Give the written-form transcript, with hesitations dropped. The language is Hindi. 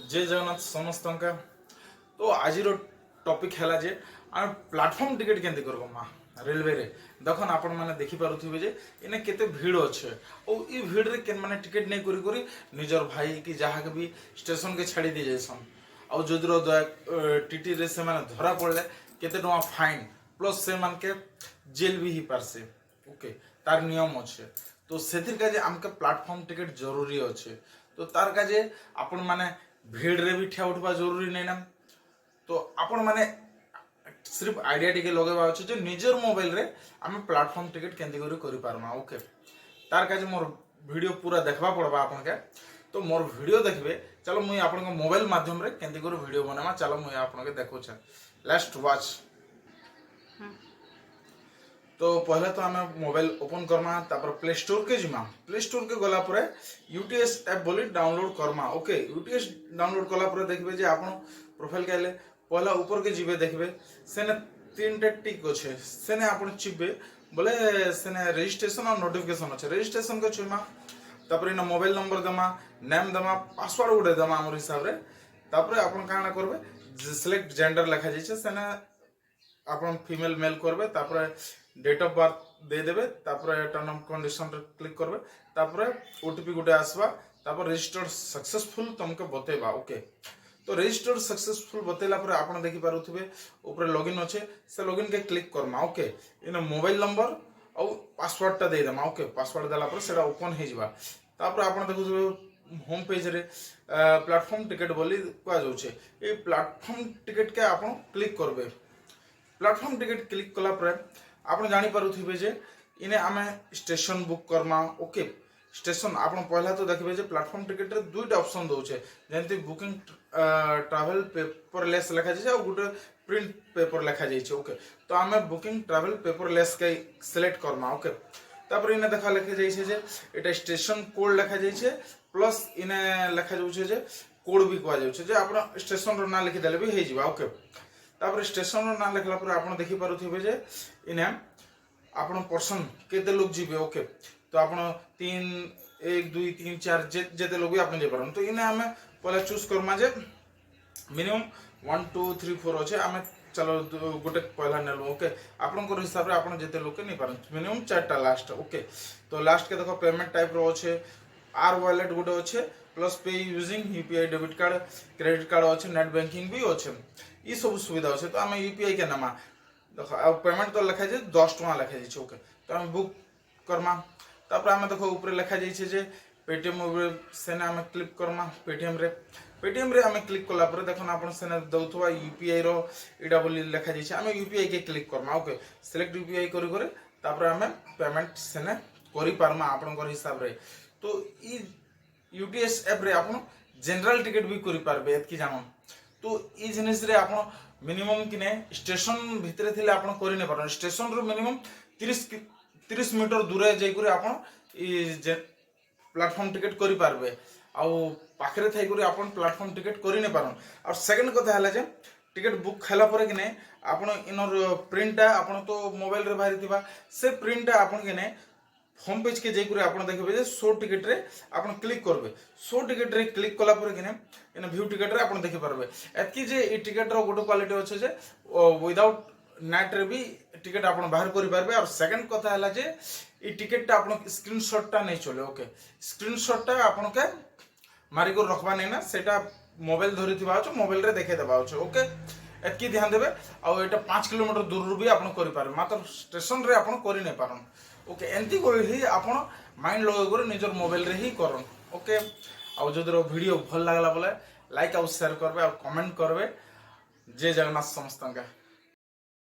जय जगन्नाथ समस्त का। तो आज टॉपिक है जे आम प्लाटफॉर्म टिकेट केंती करबा रेलवे रे देखन आपण माने देखि पारुथिबे जे इने केते भीड़ अच्छे और ई भीड़ रे केन माने टिकेट नै करी करी निजर भाई कि जहा के भी स्टेशन के छाड़ी दे जायसन और जदि टीटी रे से माने धरा पड़ले केते टका फाइन प्लस से मान के जेल भी ही पारसे। ओके तार नियम अच्छे तो सेथिर काजे आमके प्लाटफॉर्म टिकेट जरूरी अच्छे। तो तार काजे आपण माने भीड़ रे भी ठिया उठवा जरूरी नहीं ना। तो आपण माने सिर्फ आइडिया टिके लगेबा अच्छे जे निजर मोबाइल रे आमे प्लाटफॉर्म टिकेट केंती करि पारमा। ओके तार काजे मोर वीडियो पूरा देखबा पड़बा आपन के। तो मोर वीडियो देखबे चलो मुई आपन के मोबाइल माध्यम रे केंती करि वीडियो बनामा चलो मुई आपन के देखो छ लास्ट वॉच। तो पहले तो आम मोबाइल ओपन करमा तापर प्ले स्टोर के जिमा प्ले स्टोर के गला परे यूटीएस ऐप बोली download Karma. Okay UTS download कला परे देखबे जे आपन प्रोफाइल के आले पहला ऊपर के जिबे देखबे सेने तीनटा टिक अच्छे सेने आपन चिबे बोले सेने रजिस्ट्रेशन और नोटिफिकेशन अच्छे। रजिस्ट्रेशन के छुमा तापर इना मोबाइल नंबर दमा नेम दमा पासवर्ड गुडे दमा हमर हिसाब रे तापर आपन काना करबे सिलेक्ट जेंडर लिखा जाइछे सेने आपन फीमेल मेल करबे तापर डेट ऑफ बर्थ दे देबे तापर टर्म ऑफ कंडीशन रे क्लिक करबे तापर ओटीपी गुटे आसबा तापर रजिस्टर्ड सक्सेसफुल तुमके बतेबा। ओके तो रजिस्टर्ड सक्सेसफुल बतेला पर आपन देखि पारुथिबे ऊपर लॉगिन अच्छे से लॉगिन के click Karma. Okay in mobile number और पासवर्ड टा दे देमा। ओके पासवर्ड देला पर सेटा ओपन हे जिबा तापर आपन देखुथिबे होम पेज रे प्लेटफॉर्म टिकट बोली कुआ जाउछे। ए प्लेटफॉर्म टिकट के आपन क्लिक करबे। प्लेटफॉर्म टिकट क्लिक कला पर आपन जानि पारुथिबे जे इने आमे station book Karma. Okay station आपन पहला तो देखबे जे प्लेटफॉर्म टिकट रे दुईटा ऑप्शन दोछे जेंति बुकिंग ट्रैवल पेपरलेस लिखा जाय और गुटे प्रिंट पेपर लिखा जाय। ओके तो आमे बुकिंग ट्रैवल पेपरलेस के सिलेक्ट करमा। ओके तापर इने देखा लिखा जाय जे एटा स्टेशन कोड लिखा जाय प्लस इने लिखा जाय जे कोड भी कहा जाय जे आपन स्टेशन रो ना लिखि देले भी हे जिबा। ओके तापर स्टेशन रो ना लिखला पर आपन देखि पारुथिबे जे इने आपन पर्सन केते लोग जिबे। ओके तो आपन 3 1 2 3 4 जेते लोग भी आपन जे परन। तो इने हमें पहले चूज करमा जे मिनिमम 1 2 3 4 अच्छे आमे चलो गोटे पहला नेलु। ओके आपन को हिसाब रे आपन जेते लोग के नहीं परन मिनिमम 4टा लास्ट। ओके तो लास्ट के देखो पेमेंट टाइप रो अच्छे आर वॉलेट गोटे अच्छे प्लस पे using UPI debit card credit card अच्छे नेट बैंकिंग भी अच्छे ये सब सुविधा अच्छे। तो आम यूपीआई के नामा देख पेमेंट तो लिखा जाए 10 टका लिखा जाए। ओके तो आम बुक करमा तापर आम देख ऊपर लिखा जाए पेटीएम सेने आम क्लिक करमा पेटीएम रे आम क्लिक कला पर देखो आपन सेने दउथवा यूपीआई रो इडा बोली लिखा जाए आम यूपीआई के click Karma. Okay select UPI करी करे तापर आम पेमेंट सेने करि पारमा आपन हिसाब रे। तो ई यूटीएस ऐप रे आपन जनरल टिकट भी करि पारबे एतकी जानन। तो ई जिनिस रे आपन मिनिमम किने स्टेशन भितरे थिले आपन करि नै पारन स्टेशन रो मिनिमम 30 मीटर दूर जाई करे आपन ई प्लेटफॉर्म टिकट करि पारबे आउ पाखरे थाई करे आपन प्लेटफॉर्म टिकट करि नै पारन। और सेकंड कथा हला जे टिकट बुक खाला परे किने आपन इनर प्रिंटा आपन तो मोबाइल रे बाहरी थिबा से प्रिंटा आपन किने होम पेज के जाई आपन देखबे जे शो टिकट रे आपन क्लिक करबे शो टिकट रे क्लिक कला पर किने इन व्यू टिकट रे आपन देखि पारबे एतकी जे ई टिकट रो गोटो क्वालिटी अछि जे विदाउट नेट रे भी टिकट आपन बाहर करि पारबे। और सेकंड कथा हला जे ई टिकट टा आपन स्क्रीनशॉट टा नै चले। ओके स्क्रीनशॉट टा आपन के मारी को रखबा नै ना सेटा मोबाइल धरि थिबा छ मोबाइल रे देखे देबा छ। ओके एतकी ध्यान देबे और एटा 5 किलोमीटर दूर भी आपन करि पारबे मात्र स्टेशन रे आपन करि नै पारन। ओके एंती कोई ही आपन माइंड लगे करे निजर मोबाइल रे ही करन। ओके आ जदि वीडियो भल लागला बोले लाइक और शेयर करबे और कमेंट करबे। जय जगन्नाथ समस्त का।